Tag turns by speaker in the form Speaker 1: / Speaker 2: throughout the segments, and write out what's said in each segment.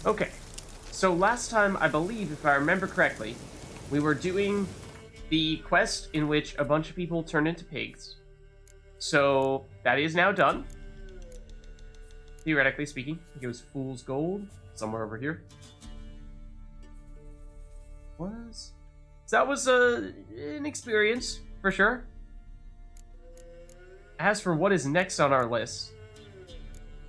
Speaker 1: Okay. So last time, I believe, if I remember correctly, we were doing the quest in which a bunch of people turned into pigs. So that is now done. Theoretically speaking, it was Fool's Gold somewhere over here. So that was an experience for sure. As for what is next on our list,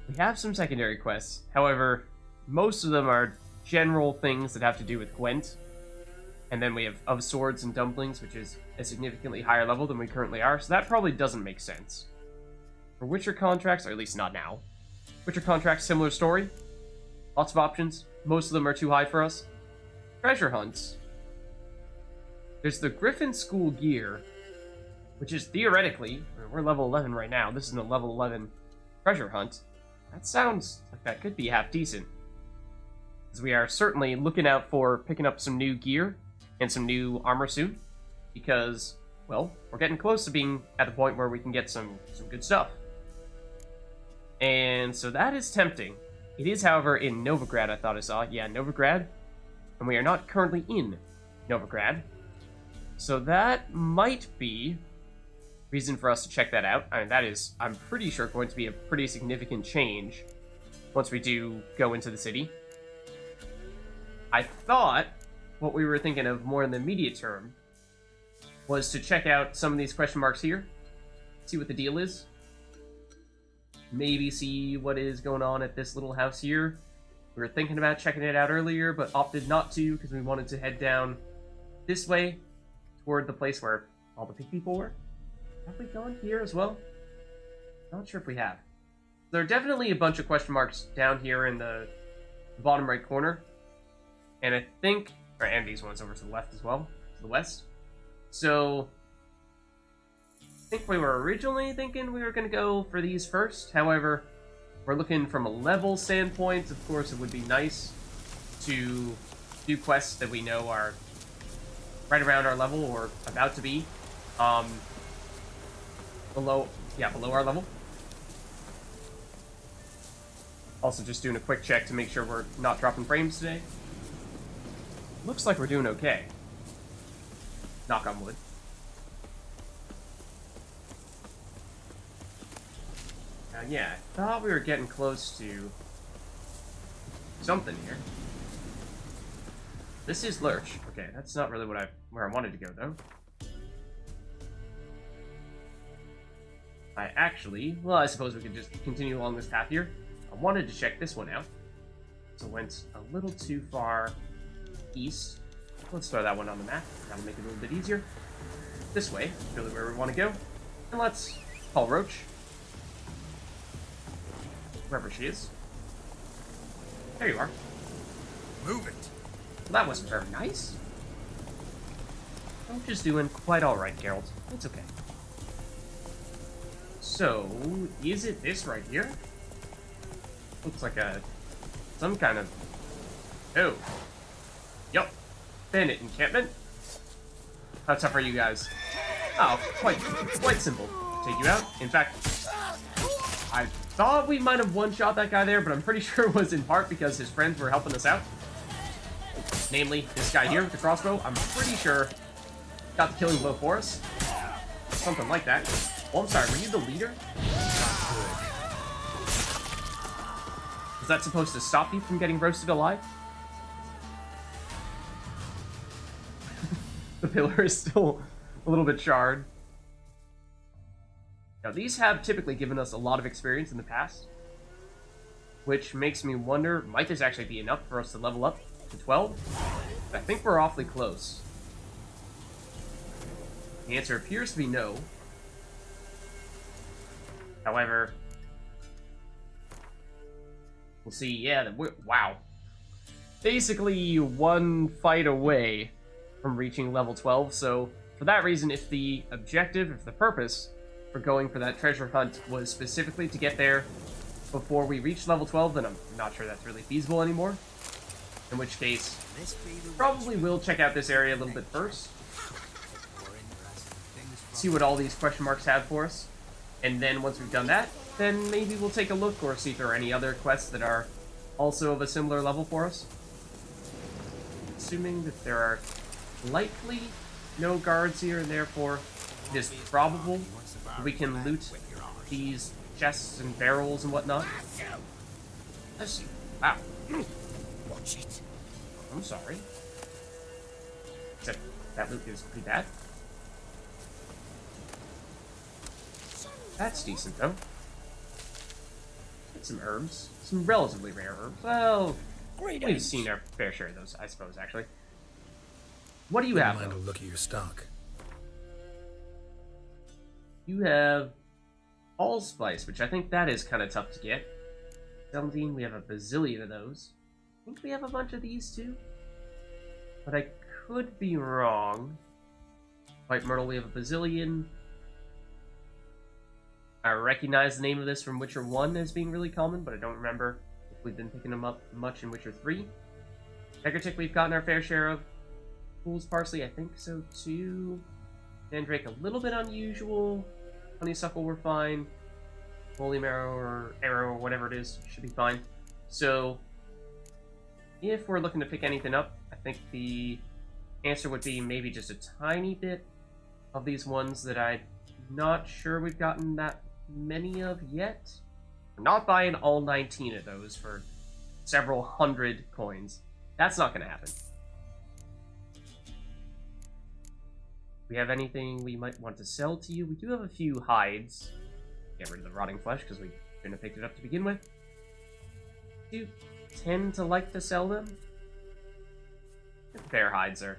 Speaker 1: we have some secondary quests. However, most of them are general things that have to do with Gwent. And then we have Of Swords and Dumplings, which is a significantly higher level than we currently are, so that probably doesn't make sense. For Witcher contracts, or at least not now. Witcher contracts, similar story. Lots of options. Most of them are too high for us. Treasure hunts. There's the Griffin School gear, which is theoretically, we're level 11 right now, this is a level 11 treasure hunt. That sounds like that could be half decent. As we are certainly looking out for picking up some new gear and some new armor soon, because, well, we're getting close to being at the point where we can get some good stuff. And so that is tempting. It is, however, in Novigrad, I thought I saw. Yeah, Novigrad. And we are not currently in Novigrad. So that might be reason for us to check that out. I mean, that is, I'm pretty sure, going to be a pretty significant change once we do go into the city. I thought what we were thinking of more in the immediate term was to check out some of these question marks here, see what the deal is. Maybe see what is going on at this little house here. We were thinking about checking it out earlier, but opted not to because we wanted to head down this way toward the place where all the pig people were. Have we gone here as well? Not sure if we have. There are definitely a bunch of question marks down here in the bottom right corner. And I think, and these ones over to the left as well, to the west. So, I think we were originally thinking we were going to go for these first. However, we're looking from a level standpoint. Of course, it would be nice to do quests that we know are right around our level or about to be below our level. Also, just doing a quick check to make sure we're not dropping frames today. Looks like we're doing okay. Knock on wood. Yeah, I thought we were getting close to something here. This is Lurch. Okay, that's not really where I wanted to go, though. I suppose we could just continue along this path here. I wanted to check this one out. So went a little too far east. Let's throw that one on the map. That'll make it a little bit easier. This way, really where we want to go. And let's call Roach. Wherever she is. There you are.
Speaker 2: Move it.
Speaker 1: Well, that wasn't very nice. Roach is doing quite alright, Geralt. It's okay. So, is it this right here? Looks like some kind of... Oh. Yup. Bandit encampment. How tough are you guys? Oh, quite simple. Take you out. In fact, I thought we might have one-shot that guy there, but I'm pretty sure it was in part because his friends were helping us out. Namely, this guy here with the crossbow. I'm pretty sure got the killing blow for us. Something like that. Oh, I'm sorry, were you the leader? Is that supposed to stop you from getting roasted alive? The pillar is still a little bit charred. Now, these have typically given us a lot of experience in the past, which makes me wonder, might this actually be enough for us to level up to 12? I think we're awfully close. The answer appears to be no. However, we'll see. Yeah, wow. Basically one fight away from reaching level 12, so for that reason, if the purpose for going for that treasure hunt was specifically to get there before we reach level 12, then I'm not sure that's really feasible anymore. In which case, probably will check out this area a little bit first. See what all these question marks have for us. And then once we've done that, then maybe we'll take a look or see if there are any other quests that are also of a similar level for us. Assuming that there are likely no guards here, and therefore it is probable that we can loot these chests and barrels and whatnot. Let's see. Wow.
Speaker 2: Watch it.
Speaker 1: I'm sorry. Except that loot is pretty bad. That's decent, though. Get some herbs. Some relatively rare herbs. Well, we've seen our fair share of those, I suppose, actually. What do you have,
Speaker 2: Mind
Speaker 1: though?
Speaker 2: a look at your stock.
Speaker 1: You have allspice, which I think that is kind of tough to get. 17, we have a bazillion of those. I think we have a bunch of these, too. But I could be wrong. White Myrtle, we have a bazillion. I recognize the name of this from Witcher 1 as being really common, but I don't remember if we've been picking them up much in Witcher 3. Necrotic we've gotten our fair share of. Fool's Parsley, I think so too. Mandrake, a little bit unusual. Honeysuckle, we're fine. Holy Marrow or Arrow or whatever it is, should be fine. So, if we're looking to pick anything up, I think the answer would be maybe just a tiny bit of these ones that I'm not sure we've gotten that many of yet. We're not buying all 19 of those for several hundred coins. That's not going to happen. We have anything we might want to sell to you? We do have a few hides. Get rid of the rotting flesh because we shouldn't have picked it up to begin with. Do tend to like to sell them. Bear hides are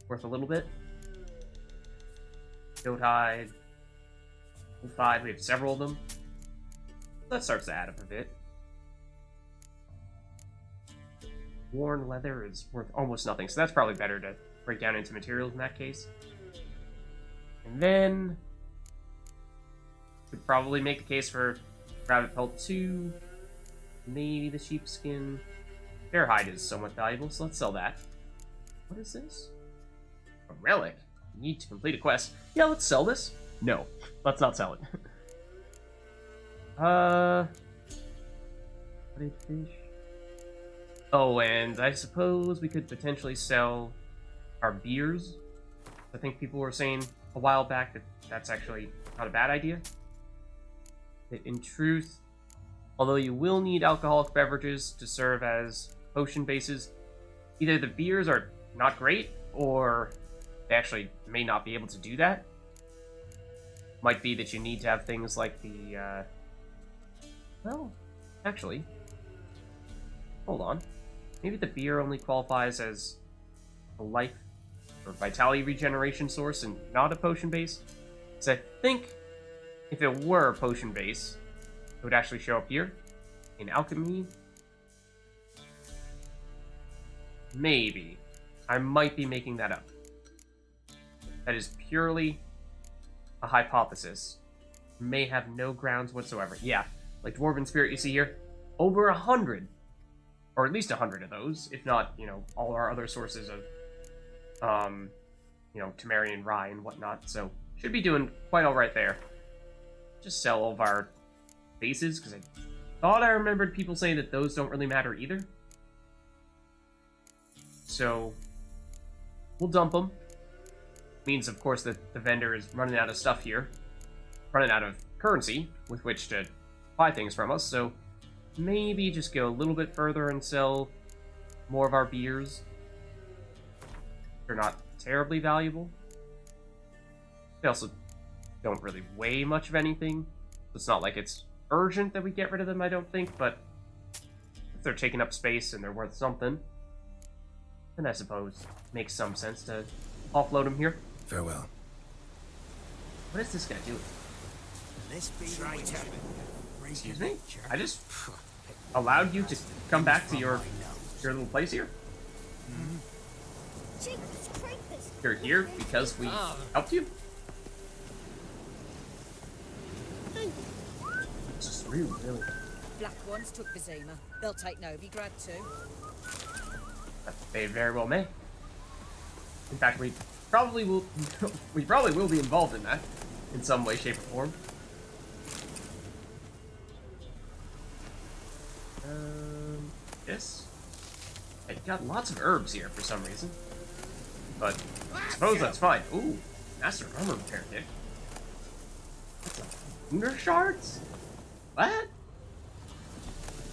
Speaker 1: worth a little bit. Goat hide. Wolf hide, we have several of them. That starts to add up a bit. Worn leather is worth almost nothing, so that's probably better to break down into materials in that case. And then could probably make the case for rabbit pelt 2, maybe the sheepskin. Bear hide is somewhat valuable, so let's sell that. What is this? A relic. You need to complete a quest. Yeah, let's sell this. No, let's not sell it. Blooded fish. Oh, and I suppose we could potentially sell our beers. I think people were saying a while back that that's actually not a bad idea. That in truth, although you will need alcoholic beverages to serve as potion bases, either the beers are not great, or they actually may not be able to do that. Might be that you need to have things like the, well, actually, hold on. Maybe the beer only qualifies as a life or vitality regeneration source and not a potion base. So I think if it were a potion base, it would actually show up here in alchemy. Maybe. I might be making that up. That is purely a hypothesis. May have no grounds whatsoever. Yeah, like Dwarven Spirit you see here, over 100, or at least 100 of those, if not, you know, all our other sources of, you know, Temerian rye and whatnot. So should be doing quite all right there. Just sell all of our bases, because I thought I remembered people saying that those don't really matter either. So we'll dump them. Means, of course, that the vendor is running out of stuff here. Running out of currency with which to buy things from us, so maybe just go a little bit further and sell more of our beers. They're not terribly valuable. They also don't really weigh much of anything. It's not like it's urgent that we get rid of them, I don't think, but if they're taking up space and they're worth something, then I suppose it makes some sense to offload them here.
Speaker 2: Farewell.
Speaker 1: What is this guy doing?
Speaker 2: This be
Speaker 1: Excuse me? I just allowed you to come back to your little place here? You're here because we helped you? It's just rude, really.
Speaker 3: Black ones took Vizima. They'll take Novigrad too.
Speaker 1: They very well may. In fact, we probably will be involved in that in some way, shape, or form. this. I got lots of herbs here for some reason. But I suppose that's fine. Ooh, Master Armor Repair Kit. What's that? Lunar Shards? What?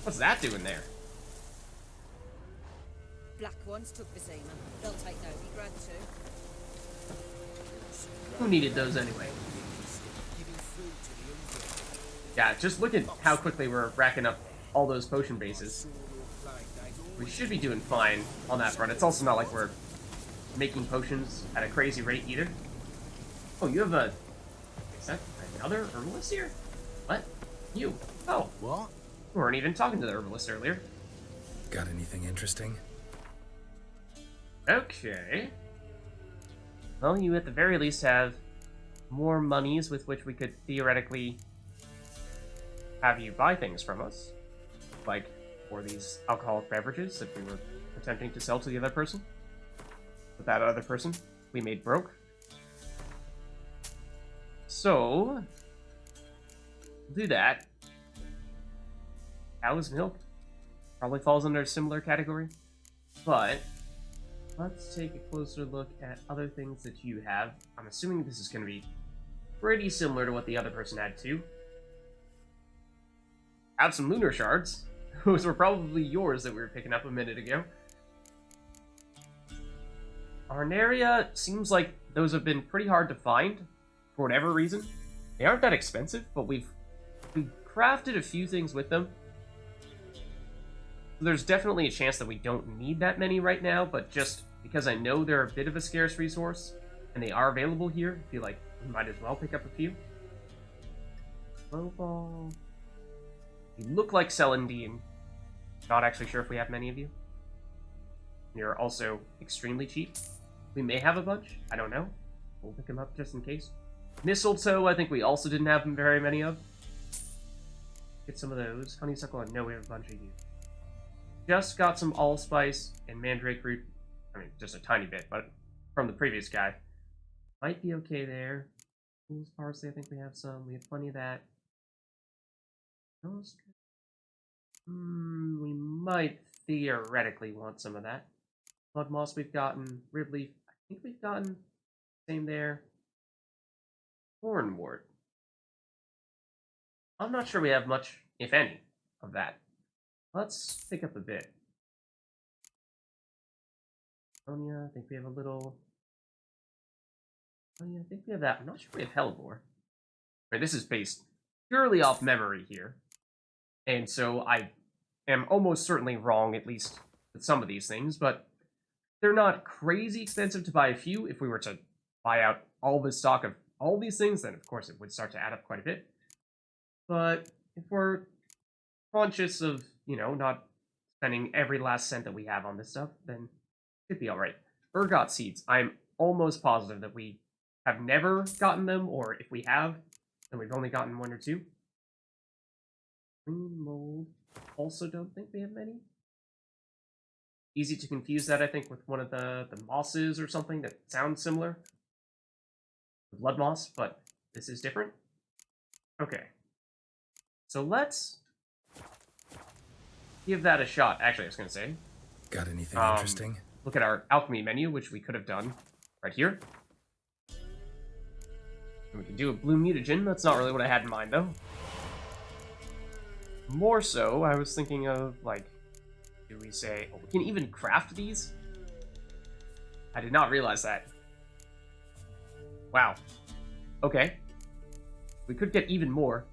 Speaker 1: What's that doing there?
Speaker 3: Black ones took Vizima. They'll take Novigrad too.
Speaker 1: Who needed those anyway? Yeah, just look at how quickly we're racking up all those potion bases. We should be doing fine on that front. It's also not like we're making potions at a crazy rate either. Oh, you have a... Is that another herbalist here? What? You? Oh.
Speaker 2: What?
Speaker 1: We weren't even talking to the herbalist earlier.
Speaker 2: Got anything interesting?
Speaker 1: Okay. Well, you at the very least have more monies with which we could theoretically have you buy things from us. Like, for these alcoholic beverages that we were attempting to sell to the other person. But that other person we made broke. So, do that. Cow's milk probably falls under a similar category. But let's take a closer look at other things that you have. I'm assuming this is going to be pretty similar to what the other person had too. Have some lunar shards. Those were probably yours that we were picking up a minute ago. Arnaria seems like those have been pretty hard to find for whatever reason. They aren't that expensive, but we've crafted a few things with them. There's definitely a chance that we don't need that many right now, but just because I know they're a bit of a scarce resource and they are available here, I feel like we might as well pick up a few. Glowball. You look like Celandine. Not actually sure if we have many of you. You're also extremely cheap. We may have a bunch. I don't know. We'll pick them up just in case. Mistletoe, I think we also didn't have very many of. Get some of those. Honeysuckle, I know we have a bunch of you. Just got some allspice and mandrake root. I mean, just a tiny bit, but from the previous guy. Might be okay there. Fool's parsley, I think we have some. We have plenty of that. We might theoretically want some of that. Blood moss we've gotten. Ribleaf, I think we've gotten. Same there. Hornwort. I'm not sure we have much, if any, of that. Let's pick up a bit. Sonia, I think we have a little. Oh yeah, I think we have that. I'm not sure we have Hellebore. Right, this is based purely off memory here. And so I am almost certainly wrong, at least with some of these things, but they're not crazy expensive to buy a few. If we were to buy out all the stock of all these things, then of course it would start to add up quite a bit. But if we're conscious of, you know, not spending every last cent that we have on this stuff, then it should be alright. Ergot seeds. I'm almost positive that we have never gotten them, or if we have, then we've only gotten one or two. Green mold. Also don't think we have many. Easy to confuse that, I think, with one of the mosses or something that sounds similar. The blood moss, but this is different. Okay. So let's give that a shot. Actually, I was going to say.
Speaker 2: Got anything interesting?
Speaker 1: Look at our alchemy menu, which we could have done right here. And we can do a blue mutagen. That's not really what I had in mind, though. More so, I was thinking of, like, do we say, oh, we can even craft these? I did not realize that. Wow. Okay. We could get even more.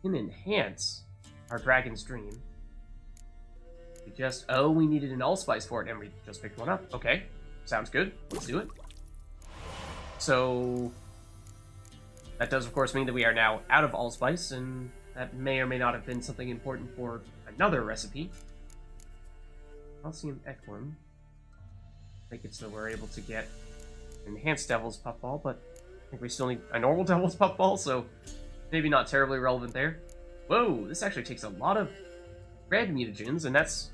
Speaker 1: We can enhance our Dragon's Dream. We just, oh, we needed an allspice for it, and we just picked one up. Okay. Sounds good. Let's do it. So, that does, of course, mean that we are now out of allspice, and that may or may not have been something important for another recipe. Calcium Equum. I think it's that we're able to get enhanced Devil's Puffball, but I think we still need a normal Devil's Puffball, so maybe not terribly relevant there. Whoa, this actually takes a lot of red mutagens, and that's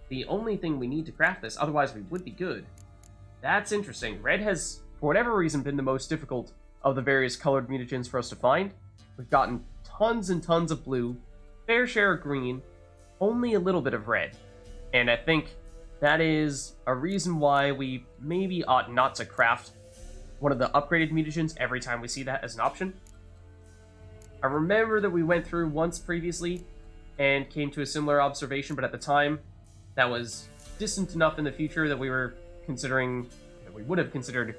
Speaker 1: the only thing we need to craft this, otherwise we would be good. That's interesting. Red has, for whatever reason, been the most difficult of the various colored mutagens for us to find. We've gotten tons and tons of blue, fair share of green, only a little bit of red. And I think that is a reason why we maybe ought not to craft one of the upgraded mutagens every time we see that as an option. I remember that we went through once previously and came to a similar observation, but at the time, that was distant enough in the future that we were considering, that we would have considered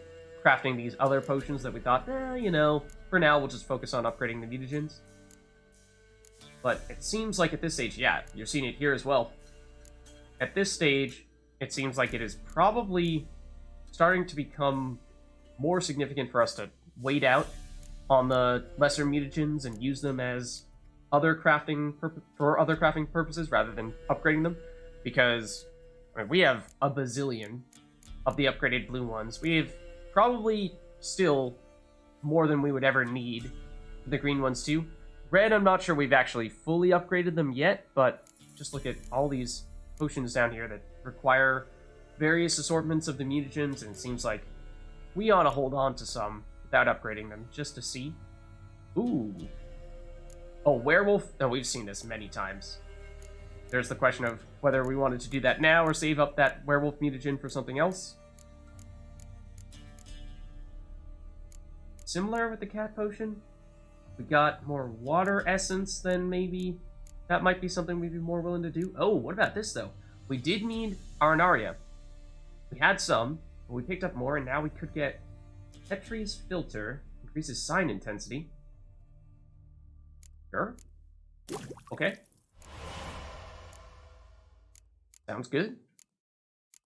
Speaker 1: crafting these other potions that we thought, you know, for now we'll just focus on upgrading the mutagens. But it seems like at this stage, yeah, you're seeing it here as well. At this stage, it seems like it is probably starting to become more significant for us to wait out on the lesser mutagens and use them as other crafting purposes rather than upgrading them, because I mean, we have a bazillion of the upgraded blue ones. We have probably still more than we would ever need the green ones too. Red, I'm not sure we've actually fully upgraded them yet, but just look at all these potions down here that require various assortments of the mutagens, and it seems like we ought to hold on to some without upgrading them, just to see. Ooh. Oh, werewolf. Oh, we've seen this many times. There's the question of whether we wanted to do that now or save up that werewolf mutagen for something else. Similar with the cat potion. We got more water essence, then maybe that might be something we'd be more willing to do. Oh, what about this, though? We did need Arnaria. We had some, but we picked up more, and now we could get Petrie's Filter. Increases sign intensity. Sure. Okay. Sounds good.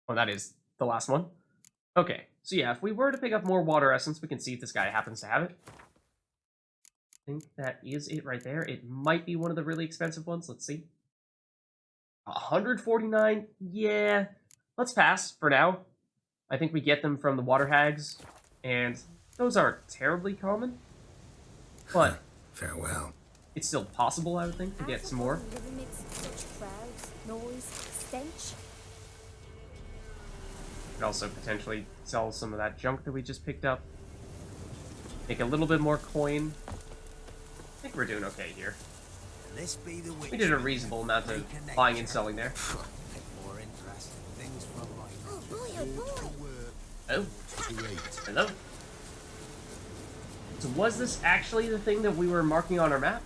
Speaker 1: Oh, that is the last one. Okay, so yeah, if we were to pick up more water essence, we can see if this guy happens to have it. I think that is it right there. It might be one of the really expensive ones. Let's see. 149? Yeah. Let's pass for now. I think we get them from the water hags, and those aren't terribly common. But
Speaker 2: farewell.
Speaker 1: It's still possible, I would think, to get some more. Could also potentially sell some of that junk that we just picked up. Make a little bit more coin. I think we're doing okay here. We did a reasonable amount of buying and selling there. Oh, hello. So was this actually the thing that we were marking on our map?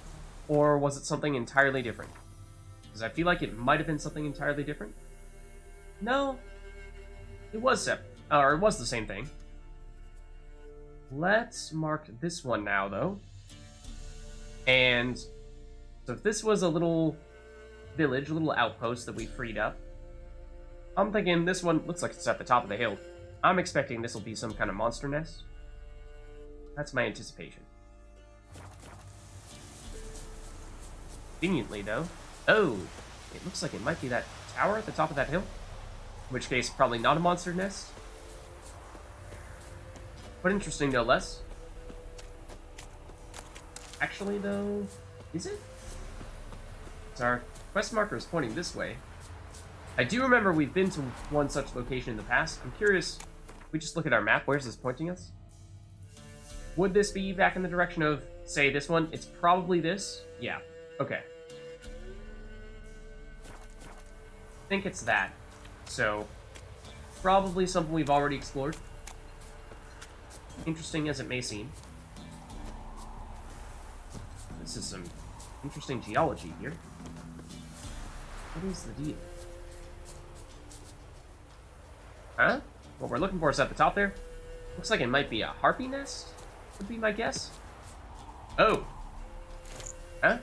Speaker 1: Or was it something entirely different? Because I feel like it might have been something entirely different. No. It was it was the same thing. Let's mark this one now, though. And so if this was a little village, a little outpost that we freed up, I'm thinking this one looks like it's at the top of the hill. I'm expecting this will be some kind of monster nest. That's my anticipation. Conveniently, though. Oh, it looks like it might be that tower at the top of that hill. In which case, probably not a monster nest. But interesting, no less. Actually, though, is it? So our quest marker is pointing this way. I do remember we've been to one such location in the past. I'm curious, if we just look at our map, where's this pointing us? Would this be back in the direction of, say, this one? It's probably this. Yeah. Okay. I think it's that. So, probably something we've already explored. Interesting as it may seem. This is some interesting geology here. What is the deal? Huh? What we're looking for is at the top there. Looks like it might be a harpy nest, would be my guess. Oh. Huh?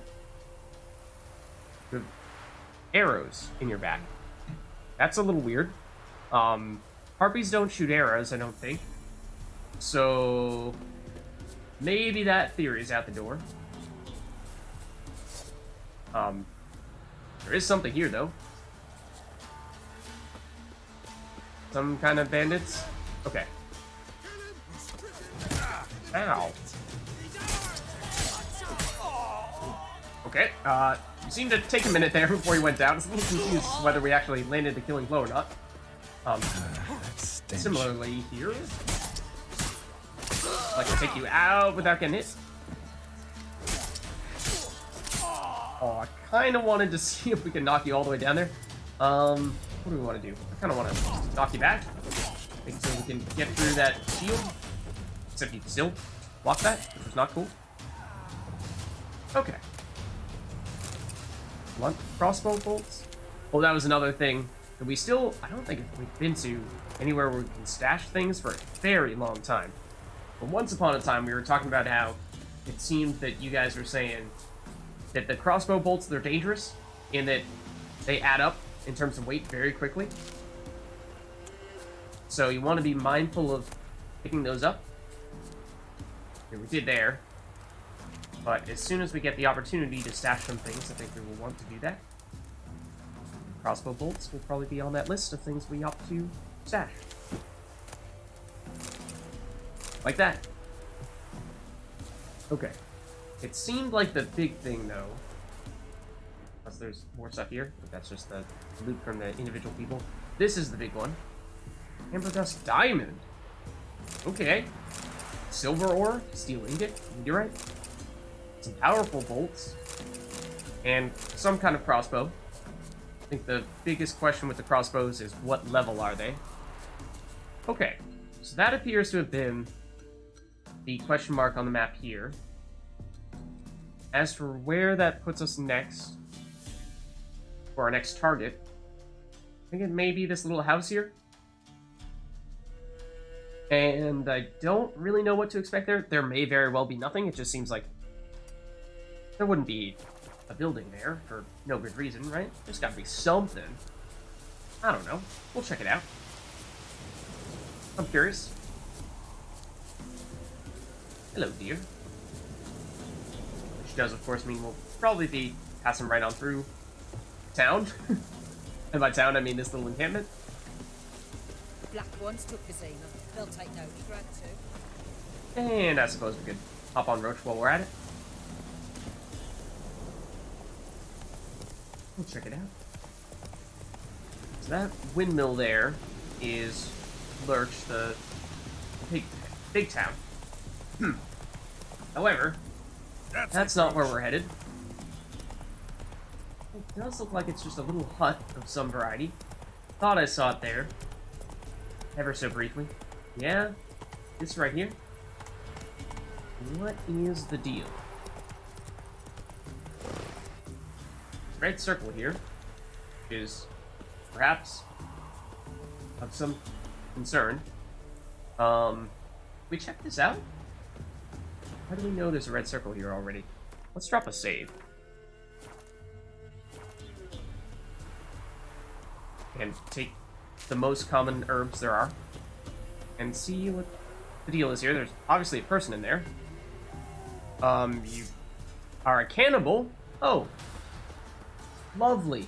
Speaker 1: You have arrows in your back. That's a little weird. Harpies don't shoot arrows, I don't think. So maybe that theory is out the door. There is something here, though. Some kind of bandits? Okay. Ow. Okay, you seemed to take a minute there before you went down. I was a little confused whether we actually landed the killing blow or not. Similarly here. Like to take you out without getting hit. Oh, I kind of wanted to see if we can knock you all the way down there. What do we want to do? I kind of want to knock you back. Make sure we can get through that shield. Except you can still block that, which is not cool. Okay. What? Crossbow bolts? Oh, that was another thing that we still... I don't think we've been to anywhere where we can stash things for a very long time. But once upon a time, we were talking about how it seemed that you guys were saying that the crossbow bolts, they're dangerous in that they add up in terms of weight very quickly. So you want to be mindful of picking those up. Okay, we did there. But as soon as we get the opportunity to stash some things, I think we will want to do that. Crossbow bolts will probably be on that list of things we opt to stash. Like that. Okay. It seemed like the big thing, though, unless there's more stuff here, but that's just the loot from the individual people. This is the big one. Amber Dust Diamond. Okay. Silver ore, steel ingot, meteorite. Some powerful bolts. And some kind of crossbow. I think the biggest question with the crossbows is what level are they? Okay. So that appears to have been the question mark on the map here. As for where that puts us next, for our next target, I think it may be this little house here. And I don't really know what to expect there. There may very well be nothing. It just seems like there wouldn't be a building there for no good reason, right? There's got to be something. I don't know. We'll check it out. I'm curious. Hello, dear. Which does, of course, mean we'll probably be passing right on through town. And by town, I mean this little encampment.
Speaker 3: Black ones took Vizima. They'll take note. Grad too.
Speaker 1: And I suppose we could hop on Roach while we're at it. We'll check it out. So that windmill there is Lurch, the big town. However, that's not where we're headed. It does look like it's just a little hut of some variety. Thought I saw it there. Ever so briefly. Yeah, this right here. What is the deal? Red circle here is perhaps of some concern. We check this out? How do we know there's a red circle here already? Let's drop a save. And take the most common herbs there are. And see what the deal is here. There's obviously a person in there. You are a cannibal? Oh. Lovely.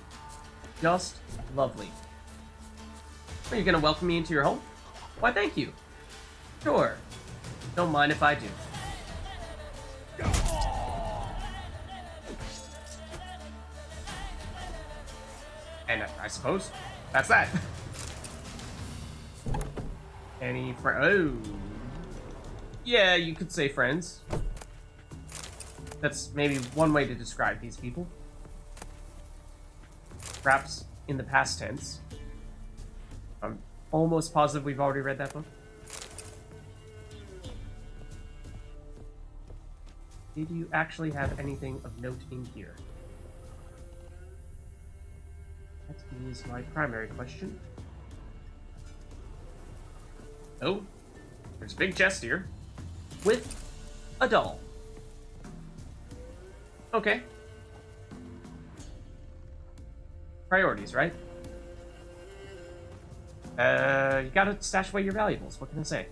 Speaker 1: Just lovely. Are you gonna welcome me into your home? Why, thank you. Sure. Don't mind if I do. And I suppose that's that. Any oh. Yeah, you could say friends. That's maybe one way to describe these people. Perhaps in the past tense. I'm almost positive we've already read that book. Did you actually have anything of note in here? That is my primary question. Oh, there's a big chest here with a doll. Okay. Priorities, right? You gotta stash away your valuables. What can I say?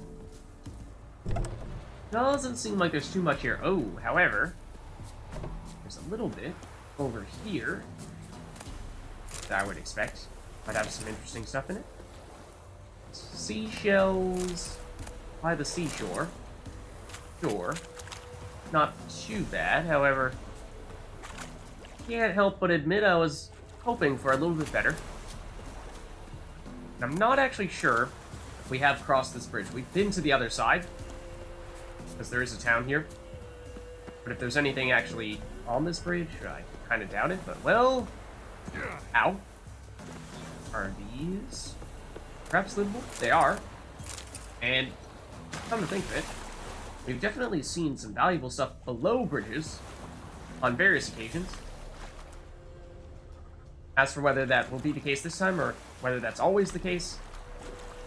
Speaker 1: Doesn't seem like there's too much here. Oh, however, there's a little bit over here that I would expect might have some interesting stuff in it. Seashells by the seashore. Sure. Not too bad, however, can't help but admit I was hoping for a little bit better. And I'm not actually sure if we have crossed this bridge. We've been to the other side, because there is a town here. But if there's anything actually on this bridge, I kind of doubt it, but well... Ow. Are these perhaps livable? They are. And come to think of it, we've definitely seen some valuable stuff below bridges on various occasions. As for whether that will be the case this time, or whether that's always the case,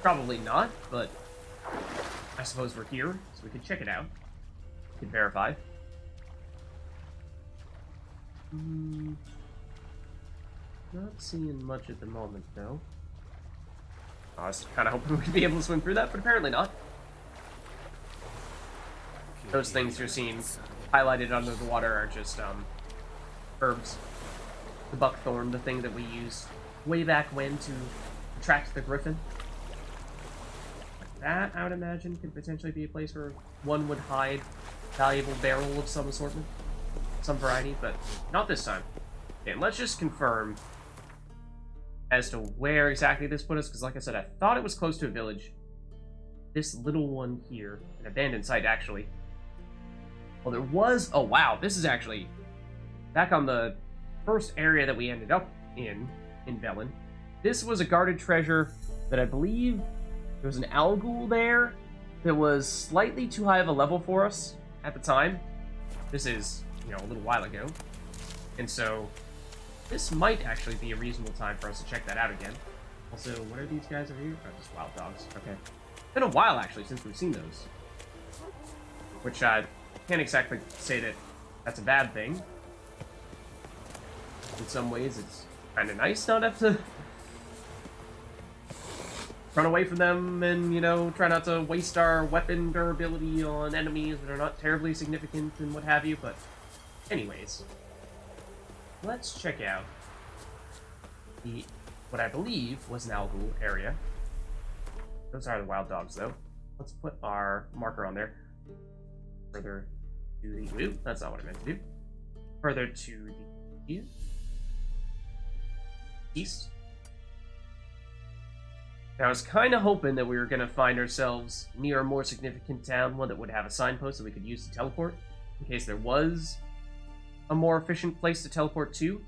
Speaker 1: probably not, but I suppose we're here, so we can check it out. We can verify. Not seeing much at the moment, though. I was kind of hoping we'd be able to swim through that, but apparently not. Those things you're seeing highlighted under the water are just, herbs. The buckthorn, the thing that we used way back when to attract the griffin. Like that, I would imagine, could potentially be a place where one would hide valuable barrel of some assortment. Some variety, but not this time. Okay, let's just confirm as to where exactly this put us, because like I said, I thought it was close to a village. This little one here, an abandoned site, actually. Well, there was... Oh, wow, this is actually back on the first area that we ended up in Velen. This was a guarded treasure that I believe there was an Algul there that was slightly too high of a level for us at the time. This is, you know, a little while ago. And so this might actually be a reasonable time for us to check that out again. Also, what are these guys over here? Oh, just wild dogs. Okay. Been a while, actually, since we've seen those. Which I can't exactly say that that's a bad thing. In some ways, it's kind of nice not have to run away from them and, you know, try not to waste our weapon durability on enemies that are not terribly significant and what have you, but anyways. Let's check out what I believe was an Algul area. Those are the wild dogs, though. Let's put our marker on there. Further to the... Ooh, that's not what I meant to do. Further to the east. Now, I was kind of hoping that we were going to find ourselves near a more significant town, one that would have a signpost that we could use to teleport, in case there was a more efficient place to teleport to.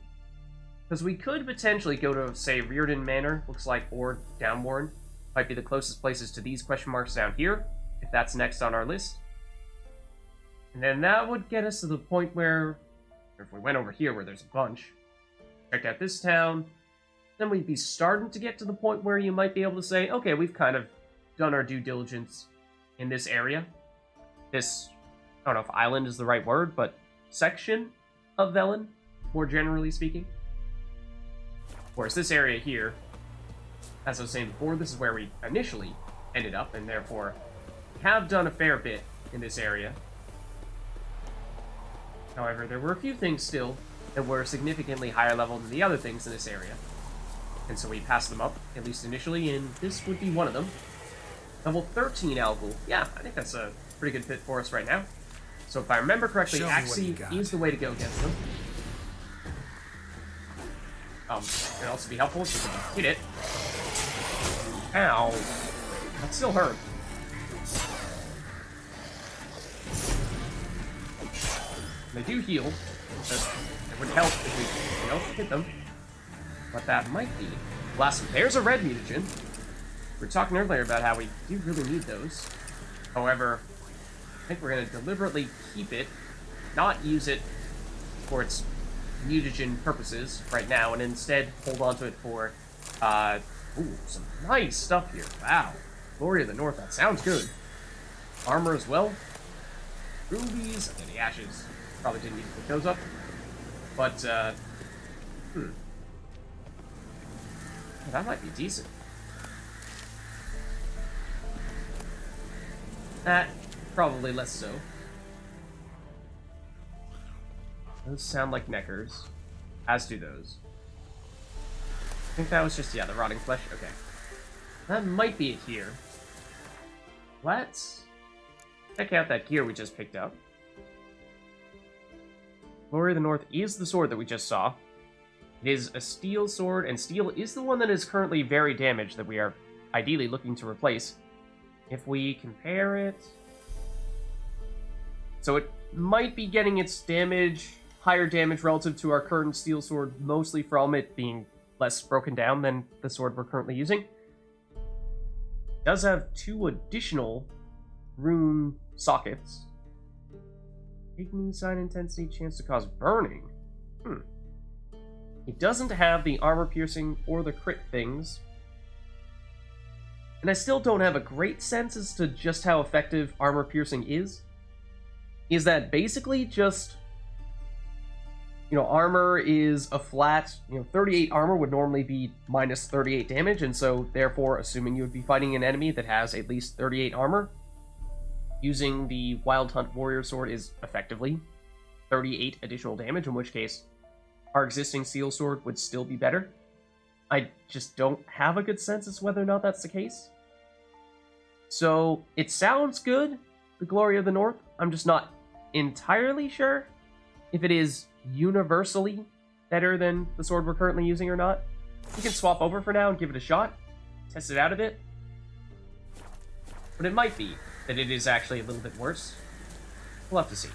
Speaker 1: Because we could potentially go to, say, Rearden Manor, looks like, or Downwarren. Might be the closest places to these question marks down here, if that's next on our list. And then that would get us to the point where, if we went over here where there's a bunch, checked out this town, then we'd be starting to get to the point where you might be able to say, okay, we've kind of done our due diligence in this area. This, I don't know if island is the right word, but section of Velen, more generally speaking. Whereas this area here, as I was saying before, this is where we initially ended up, and therefore have done a fair bit in this area. However, there were a few things still that were significantly higher level than the other things in this area. And so we passed them up, at least initially, and this would be one of them. Level 13 Algul. Yeah, I think that's a pretty good fit for us right now. So if I remember correctly, Axie is the way to go against them. It would also be helpful if we can hit it. Ow. That still hurt. They do heal. It would help if we, you know, hit them. What that might be. Last, there's a red mutagen. We were talking earlier about how we do really need those. However, I think we're going to deliberately keep it, not use it for its mutagen purposes right now, and instead hold on to it for, ooh, some nice stuff here. Wow. Glory of the North, that sounds good. Armor as well. Rubies, and the ashes. Probably didn't need to pick those up. But, that might be decent. That, probably less so. Those sound like neckers. As do those. I think that was just, yeah, the rotting flesh. Okay. That might be it here. Let's check out that gear we just picked up. Glory of the North is the sword that we just saw. It is a steel sword, and steel is the one that is currently very damaged that we are ideally looking to replace. If we compare it... So it might be getting its damage higher damage relative to our current steel sword, mostly from it being less broken down than the sword we're currently using. It does have 2 additional rune sockets. Igni sign intensity, chance to cause burning. It doesn't have the armor piercing or the crit things. And I still don't have a great sense as to just how effective armor piercing is. Is that basically just, armor is a flat, 38 armor would normally be minus 38 damage, and so therefore, assuming you would be fighting an enemy that has at least 38 armor, using the Wild Hunt Warrior Sword is effectively 38 additional damage, in which case our existing Steel Sword would still be better. I just don't have a good sense as to whether or not that's the case. So, it sounds good, the Glory of the North. I'm just not entirely sure if it is universally better than the sword we're currently using or not. We can swap over for now and give it a shot, test it out a bit. But it might be that it is actually a little bit worse. We'll have to see.